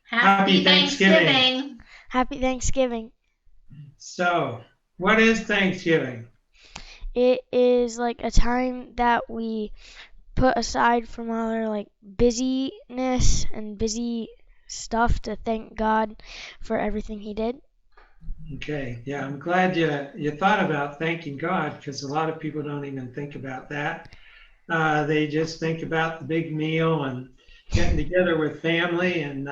Happy Thanksgiving. Happy Thanksgiving. So, what is Thanksgiving? It is like a time that we put aside from our like busyness and busy stuff to thank God for everything He did. Okay, yeah, I'm glad you thought about thanking God because a lot of people don't even think about that. They just think about the big meal and getting together with family. And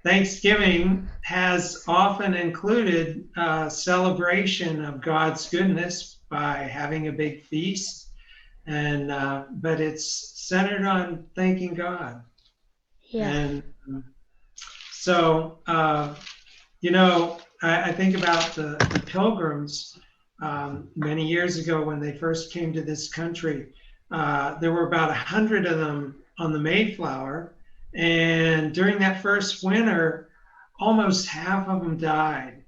Thanksgiving has often included celebration of God's goodness by having a big feast. And but it's centered on thanking God. Yeah. And so, I think about the pilgrims many years ago when they first came to this country. There were about 100 of them on the Mayflower. And during that first winter, almost half of them died.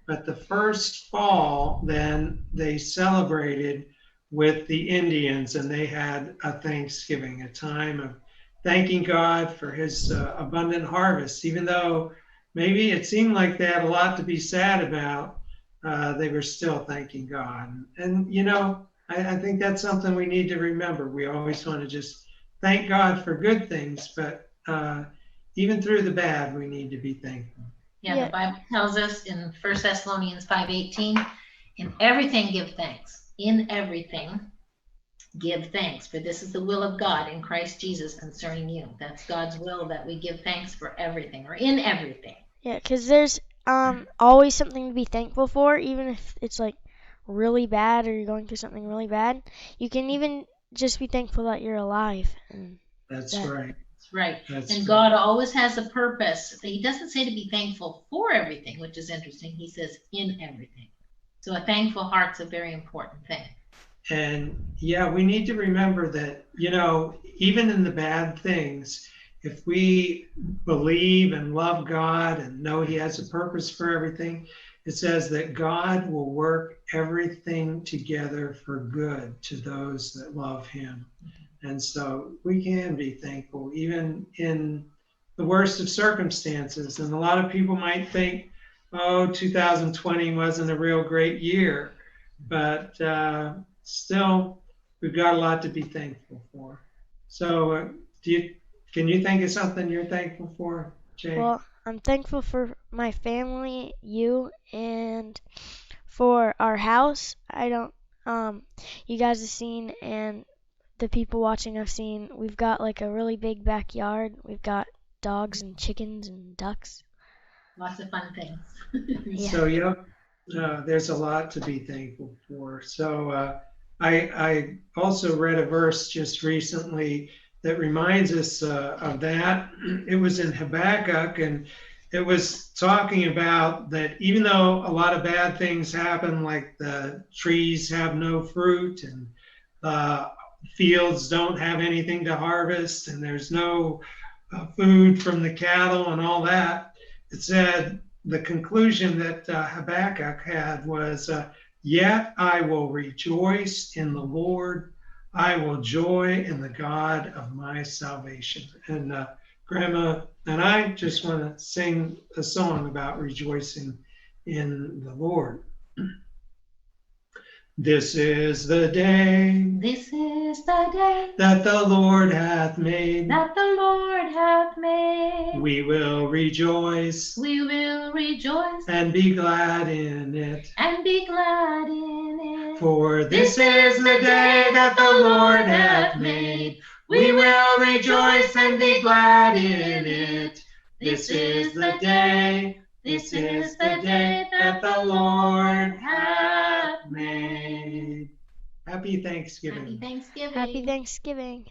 But the first fall, then they celebrated with the Indians and they had a Thanksgiving, a time of thanking God for his abundant harvest. Even though maybe it seemed like they had a lot to be sad about, they were still thanking God. And, I think that's something we need to remember. We always want to just thank God for good things, but even through the bad, we need to be thankful. Yeah, the Yeah. Bible tells us in 1 Thessalonians 5:18, in everything give thanks. In everything give thanks, for this is the will of God in Christ Jesus concerning you. That's God's will, that we give thanks for everything or in everything. Yeah, 'cause there's always something to be thankful for, even if it's like really bad or you're going through something really bad. You can even just be thankful that you're alive and That's that. right. That's right. That's And right. God always has a purpose. He doesn't say to be thankful for everything, which is interesting. He says in everything. So a thankful heart's a very important thing. And yeah, we need to remember that, even in the bad things, if we believe and love God and know He has a purpose for everything, it says that God will work everything together for good to those that love Him. And so we can be thankful even in the worst of circumstances. And a lot of people might think, oh, 2020 wasn't a real great year, but still, we've got a lot to be thankful for. So, do you can you think of something you're thankful for, Jay? Well, I'm thankful for my family, you, and for our house. I don't you guys have seen and the people watching have seen we've got like a really big backyard. We've got dogs and chickens and ducks. Lots of fun things. Yeah. So, there's a lot to be thankful for. So, I also read a verse just recently that reminds us of that. It was in Habakkuk, and it was talking about that even though a lot of bad things happen, like the trees have no fruit and fields don't have anything to harvest, and there's no food from the cattle and all that, it said the conclusion that Habakkuk had was, yet I will rejoice in the Lord. I will joy in the God of my salvation. And Grandma and I just want to sing a song about rejoicing in the Lord. This is the day This is the day that the Lord hath made. that the Lord hath made. We will rejoice We will rejoice and be glad in it. and be glad in it. For this is the day that the Lord hath made. We will rejoice and be glad in it. This is the day, this is the day that the Lord hath made. Happy Happy Thanksgiving. Thanksgiving. Happy Thanksgiving.